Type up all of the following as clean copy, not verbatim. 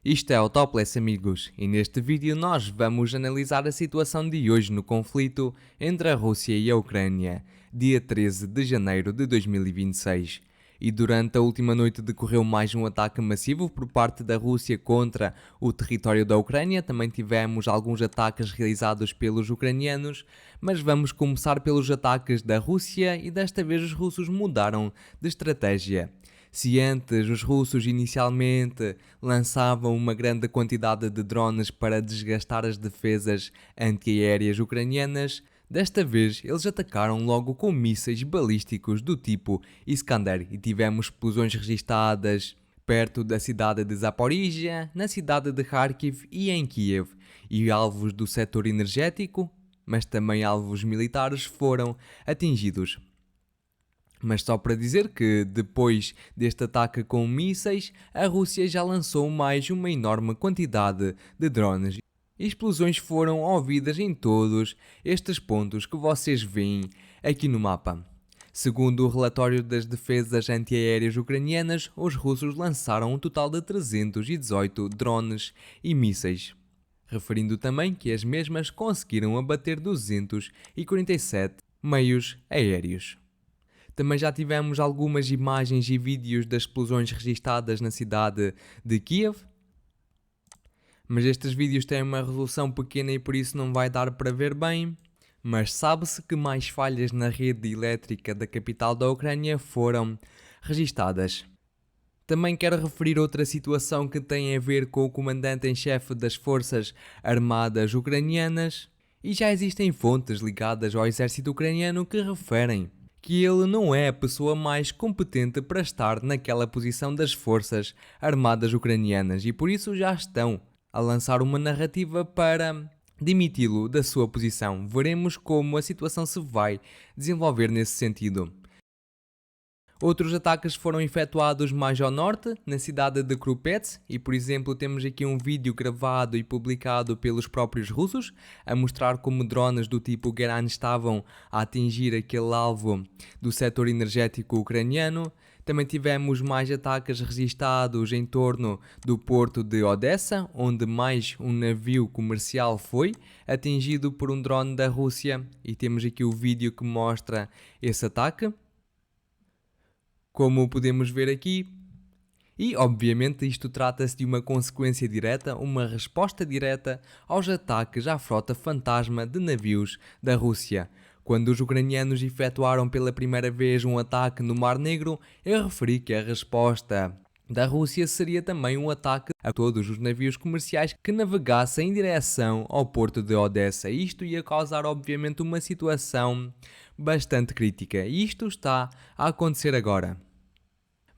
Isto é o Topless, amigos, e neste vídeo nós vamos analisar a situação de hoje no conflito entre a Rússia e a Ucrânia, dia 13 de janeiro de 2026. E durante a última noite decorreu mais um ataque massivo por parte da Rússia contra o território da Ucrânia. Também tivemos alguns ataques realizados pelos ucranianos, mas vamos começar pelos ataques da Rússia e desta vez os russos mudaram de estratégia. Se antes os russos inicialmente lançavam uma grande quantidade de drones para desgastar as defesas antiaéreas ucranianas, desta vez eles atacaram logo com mísseis balísticos do tipo Iskander e tivemos explosões registadas perto da cidade de Zaporizhia, na cidade de Kharkiv e em Kiev, e alvos do setor energético, mas também alvos militares foram atingidos. Mas só para dizer que, depois deste ataque com mísseis, a Rússia já lançou mais uma enorme quantidade de drones. Explosões foram ouvidas em todos estes pontos que vocês veem aqui no mapa. Segundo o relatório das defesas antiaéreas ucranianas, os russos lançaram um total de 318 drones e mísseis, referindo também que as mesmas conseguiram abater 247 meios aéreos. Também já tivemos algumas imagens e vídeos das explosões registadas na cidade de Kiev, mas estes vídeos têm uma resolução pequena e por isso não vai dar para ver bem. Mas sabe-se que mais falhas na rede elétrica da capital da Ucrânia foram registadas. Também quero referir outra situação que tem a ver com o comandante em chefe das forças armadas ucranianas, e já existem fontes ligadas ao exército ucraniano que referem que ele não é a pessoa mais competente para estar naquela posição das forças armadas ucranianas e por isso já estão a lançar uma narrativa para demiti-lo da sua posição. Veremos como a situação se vai desenvolver nesse sentido. Outros ataques foram efetuados mais ao norte, na cidade de Krupets, e por exemplo temos aqui um vídeo gravado e publicado pelos próprios russos, a mostrar como drones do tipo Geran estavam a atingir aquele alvo do setor energético ucraniano. Também tivemos mais ataques registados em torno do porto de Odessa, onde mais um navio comercial foi atingido por um drone da Rússia, e temos aqui o vídeo que mostra esse ataque, como podemos ver aqui. E, obviamente, isto trata-se de uma consequência direta, uma resposta direta aos ataques à frota fantasma de navios da Rússia. Quando os ucranianos efetuaram pela primeira vez um ataque no Mar Negro, eu referi que a resposta da Rússia seria também um ataque a todos os navios comerciais que navegassem em direção ao porto de Odessa. Isto ia causar, obviamente, uma situação bastante crítica. E isto está a acontecer agora.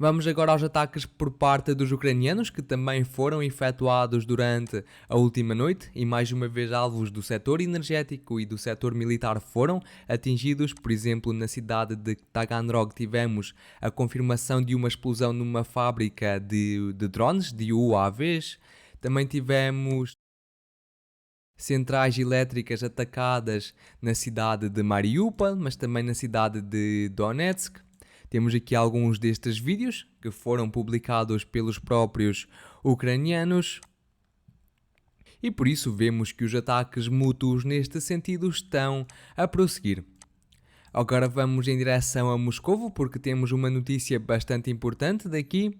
Vamos agora aos ataques por parte dos ucranianos, que também foram efetuados durante a última noite, e mais uma vez alvos do setor energético e do setor militar foram atingidos. Por exemplo, na cidade de Taganrog tivemos a confirmação de uma explosão numa fábrica de drones, de UAVs. Também tivemos centrais elétricas atacadas na cidade de Mariupol, mas também na cidade de Donetsk. Temos aqui alguns destes vídeos que foram publicados pelos próprios ucranianos e por isso vemos que os ataques mútuos neste sentido estão a prosseguir. Agora vamos em direção a Moscovo porque temos uma notícia bastante importante daqui,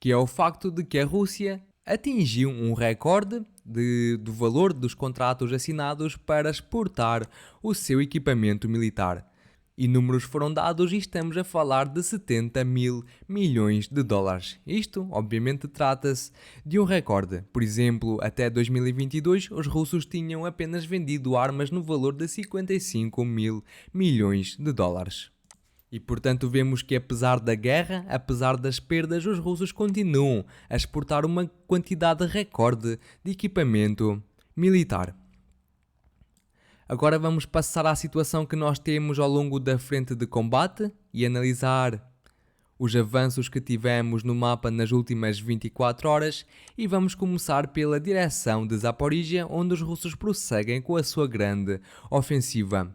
que é o facto de que a Rússia atingiu um recorde do valor dos contratos assinados para exportar o seu equipamento militar. E números foram dados e estamos a falar de 70 mil milhões de dólares. Isto, obviamente, trata-se de um recorde. Por exemplo, até 2022, os russos tinham apenas vendido armas no valor de 55 mil milhões de dólares. E, portanto, vemos que apesar da guerra, apesar das perdas, os russos continuam a exportar uma quantidade recorde de equipamento militar. Agora vamos passar à situação que nós temos ao longo da frente de combate e analisar os avanços que tivemos no mapa nas últimas 24 horas e vamos começar pela direção de Zaporizhia, onde os russos prosseguem com a sua grande ofensiva.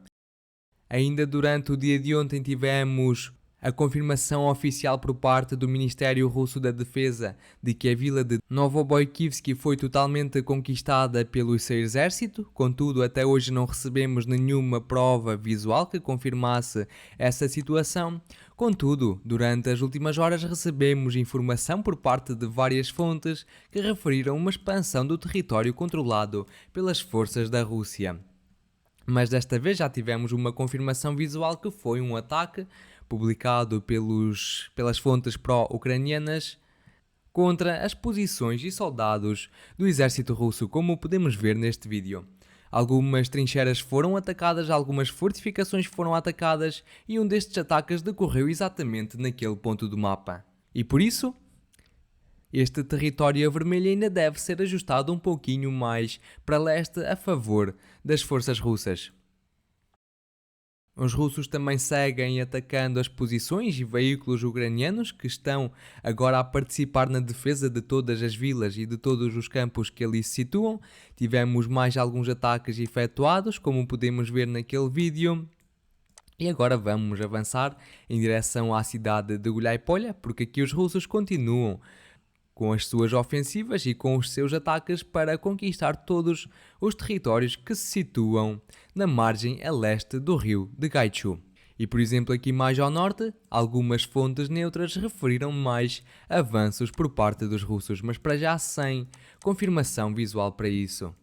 Ainda durante o dia de ontem tivemos A confirmação oficial por parte do Ministério Russo da Defesa de que a vila de Novoboykivsk foi totalmente conquistada pelo seu exército, contudo até hoje não recebemos nenhuma prova visual que confirmasse essa situação. Contudo, durante as últimas horas recebemos informação por parte de várias fontes que referiram uma expansão do território controlado pelas forças da Rússia. Mas desta vez já tivemos uma confirmação visual que foi um ataque publicado pelas fontes pró-ucranianas contra as posições e soldados do exército russo, como podemos ver neste vídeo. Algumas trincheiras foram atacadas, algumas fortificações foram atacadas e um destes ataques decorreu exatamente naquele ponto do mapa. E por isso, este território vermelho ainda deve ser ajustado um pouquinho mais para leste a favor das forças russas. Os russos também seguem atacando as posições e veículos ucranianos que estão agora a participar na defesa de todas as vilas e de todos os campos que ali se situam. Tivemos mais alguns ataques efetuados, como podemos ver naquele vídeo. E agora vamos avançar em direção à cidade de Guliáy-Polha, porque aqui os russos continuam com as suas ofensivas e com os seus ataques para conquistar todos os territórios que se situam na margem a leste do rio de Gaichu. E por exemplo aqui mais ao norte, algumas fontes neutras referiram mais avanços por parte dos russos, mas para já sem confirmação visual para isso.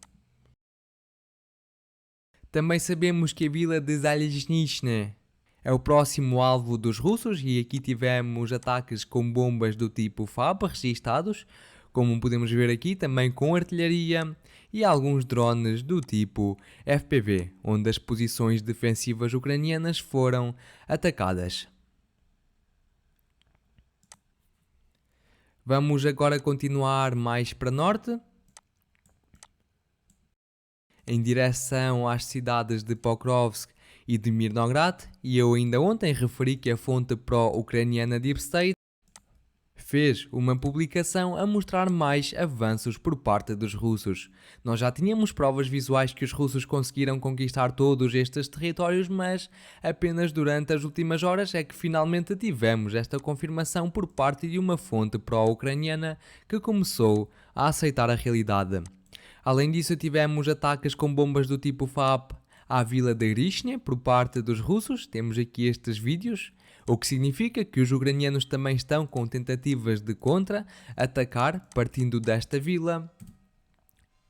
Também sabemos que a vila de Zalezhnishne é o próximo alvo dos russos e aqui tivemos ataques com bombas do tipo FAB registados, como podemos ver aqui também com artilharia e alguns drones do tipo FPV, onde as posições defensivas ucranianas foram atacadas. Vamos agora continuar mais para norte, em direção às cidades de Pokrovsk e de Mirnograd, e eu ainda ontem referi que a fonte pró-ucraniana Deep State fez uma publicação a mostrar mais avanços por parte dos russos. Nós já tínhamos provas visuais que os russos conseguiram conquistar todos estes territórios, mas apenas durante as últimas horas é que finalmente tivemos esta confirmação por parte de uma fonte pró-ucraniana que começou a aceitar a realidade. Além disso, tivemos ataques com bombas do tipo FAB à vila de Grishne por parte dos russos. Temos aqui estes vídeos, o que significa que os ucranianos também estão com tentativas de contra-atacar partindo desta vila.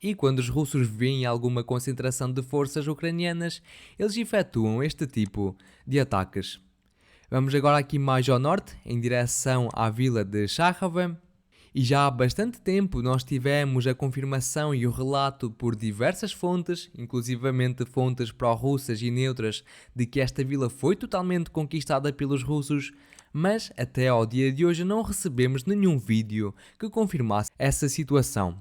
E quando os russos veem alguma concentração de forças ucranianas, eles efetuam este tipo de ataques. Vamos agora aqui mais ao norte, em direção à vila de Shakhove. E já há bastante tempo nós tivemos a confirmação e o relato por diversas fontes, inclusivamente fontes pró-russas e neutras, de que esta vila foi totalmente conquistada pelos russos, mas até ao dia de hoje não recebemos nenhum vídeo que confirmasse essa situação.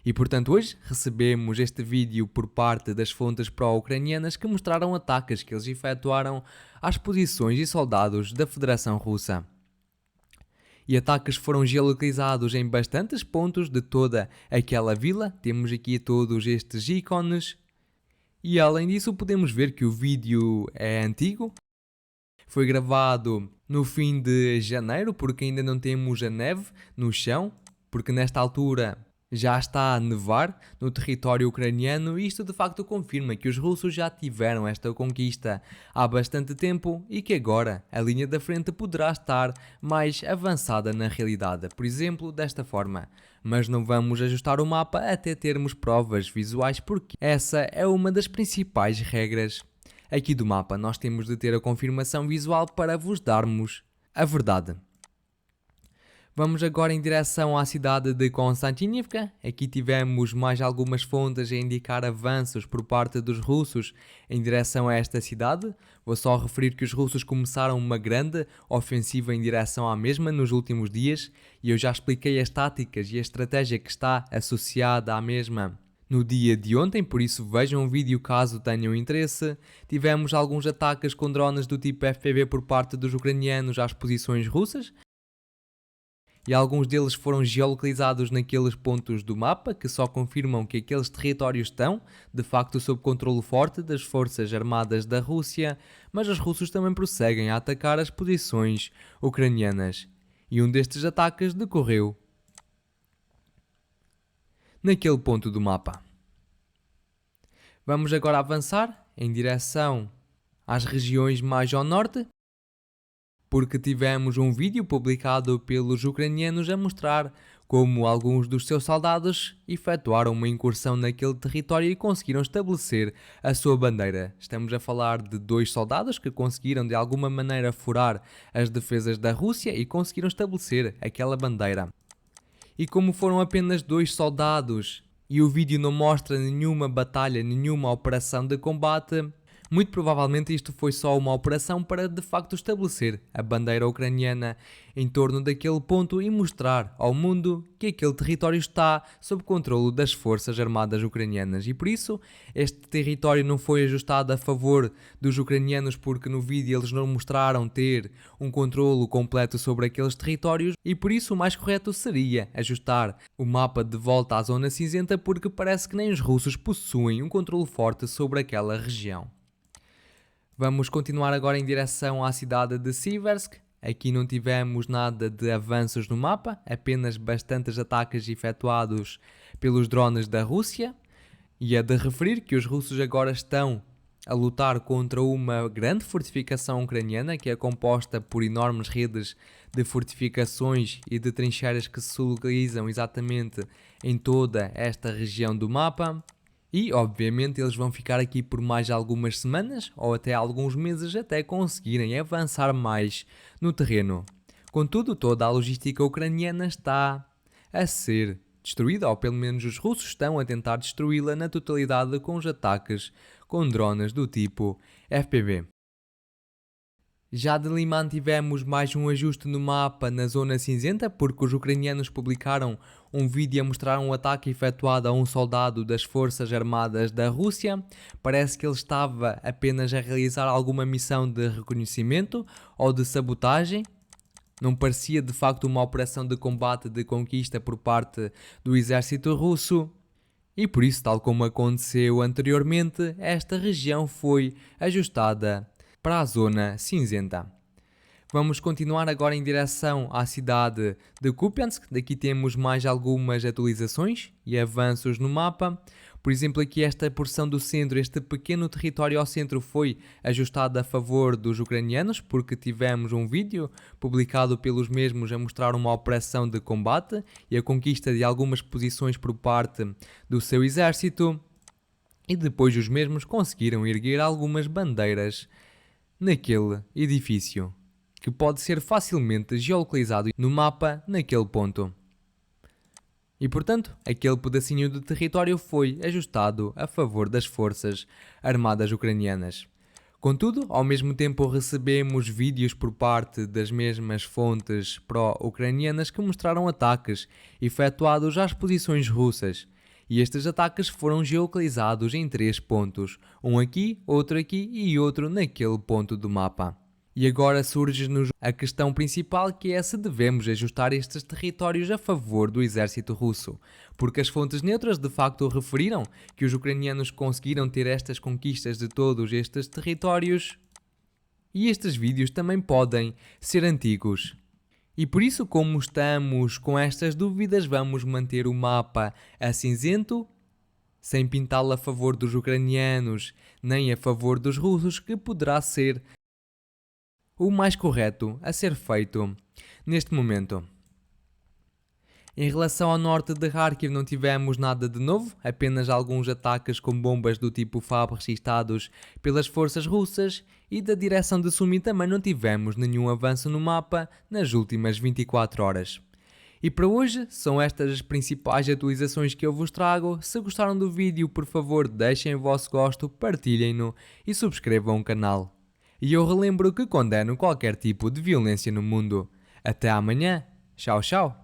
E portanto hoje recebemos este vídeo por parte das fontes pró-ucranianas que mostraram ataques que eles efetuaram às posições e soldados da Federação Russa. E ataques foram geolocalizados em bastantes pontos de toda aquela vila. Temos aqui todos estes ícones. E além disso podemos ver que o vídeo é antigo. Foi gravado no fim de janeiro, porque ainda não temos a neve no chão, porque nesta altura já está a nevar no território ucraniano e isto de facto confirma que os russos já tiveram esta conquista há bastante tempo e que agora a linha da frente poderá estar mais avançada na realidade, por exemplo, desta forma. Mas não vamos ajustar o mapa até termos provas visuais, porque essa é uma das principais regras aqui do mapa. Nós temos de ter a confirmação visual para vos darmos a verdade. Vamos agora em direção à cidade de Konstantinivka. Aqui tivemos mais algumas fontes a indicar avanços por parte dos russos em direção a esta cidade. Vou só referir que os russos começaram uma grande ofensiva em direção à mesma nos últimos dias e eu já expliquei as táticas e a estratégia que está associada à mesma no dia de ontem, por isso vejam o vídeo caso tenham interesse. Tivemos alguns ataques com drones do tipo FPV por parte dos ucranianos às posições russas. e alguns deles foram geolocalizados naqueles pontos do mapa que só confirmam que aqueles territórios estão, de facto, sob controle forte das forças armadas da Rússia, mas os russos também prosseguem a atacar as posições ucranianas. E um destes ataques decorreu naquele ponto do mapa. Vamos agora avançar em direção às regiões mais ao norte, porque tivemos um vídeo publicado pelos ucranianos a mostrar como alguns dos seus soldados efetuaram uma incursão naquele território e conseguiram estabelecer a sua bandeira. Estamos a falar de 2 soldados que conseguiram de alguma maneira furar as defesas da Rússia e conseguiram estabelecer aquela bandeira. E como foram apenas 2 soldados e o vídeo não mostra nenhuma batalha, nenhuma operação de combate, muito provavelmente isto foi só uma operação para de facto estabelecer a bandeira ucraniana em torno daquele ponto e mostrar ao mundo que aquele território está sob controle das forças armadas ucranianas. E por isso este território não foi ajustado a favor dos ucranianos, porque no vídeo eles não mostraram ter um controle completo sobre aqueles territórios, e por isso o mais correto seria ajustar o mapa de volta à zona cinzenta, porque parece que nem os russos possuem um controle forte sobre aquela região. Vamos continuar agora em direção à cidade de Siversk. Aqui não tivemos nada de avanços no mapa, apenas bastantes ataques efetuados pelos drones da Rússia. E é de referir que os russos agora estão a lutar contra uma grande fortificação ucraniana, que é composta por enormes redes de fortificações e de trincheiras que se localizam exatamente em toda esta região do mapa. E, obviamente, eles vão ficar aqui por mais algumas semanas ou até alguns meses até conseguirem avançar mais no terreno. Contudo, toda a logística ucraniana está a ser destruída, ou pelo menos os russos estão a tentar destruí-la na totalidade com os ataques com drones do tipo FPV. Já de Liman tivemos mais um ajuste no mapa na zona cinzenta, porque os ucranianos publicaram um vídeo a mostrar um ataque efetuado a um soldado das forças armadas da Rússia. Parece que ele estava apenas a realizar alguma missão de reconhecimento ou de sabotagem. Não parecia de facto uma operação de combate de conquista por parte do exército russo. E por isso, tal como aconteceu anteriormente, esta região foi ajustada para a zona cinzenta. Vamos continuar agora em direção à cidade de Kupiansk. Daqui temos mais algumas atualizações e avanços no mapa. Por exemplo, aqui esta porção do centro, este pequeno território ao centro, foi ajustado a favor dos ucranianos, porque tivemos um vídeo publicado pelos mesmos a mostrar uma operação de combate e a conquista de algumas posições por parte do seu exército. E depois os mesmos conseguiram erguer algumas bandeiras naquele edifício, que pode ser facilmente geolocalizado no mapa naquele ponto. E portanto, aquele pedacinho de território foi ajustado a favor das forças armadas ucranianas. Contudo, ao mesmo tempo recebemos vídeos por parte das mesmas fontes pró-ucranianas que mostraram ataques efetuados às posições russas. E estes ataques foram geolocalizados em 3 pontos, um aqui, outro aqui e outro naquele ponto do mapa. E agora surge-nos a questão principal, que é se devemos ajustar estes territórios a favor do exército russo, porque as fontes neutras de facto referiram que os ucranianos conseguiram ter estas conquistas de todos estes territórios, e estes vídeos também podem ser antigos. E por isso, como estamos com estas dúvidas, vamos manter o mapa a cinzento, sem pintá-lo a favor dos ucranianos nem a favor dos russos, que poderá ser o mais correto a ser feito neste momento. Em relação ao norte de Kharkiv não tivemos nada de novo, apenas alguns ataques com bombas do tipo FAB registados pelas forças russas, e da direção de Sumy também não tivemos nenhum avanço no mapa nas últimas 24 horas. E para hoje são estas as principais atualizações que eu vos trago. Se gostaram do vídeo, por favor deixem o vosso gosto, partilhem-no e subscrevam o canal. E eu relembro que condeno qualquer tipo de violência no mundo. Até amanhã. Tchau, tchau.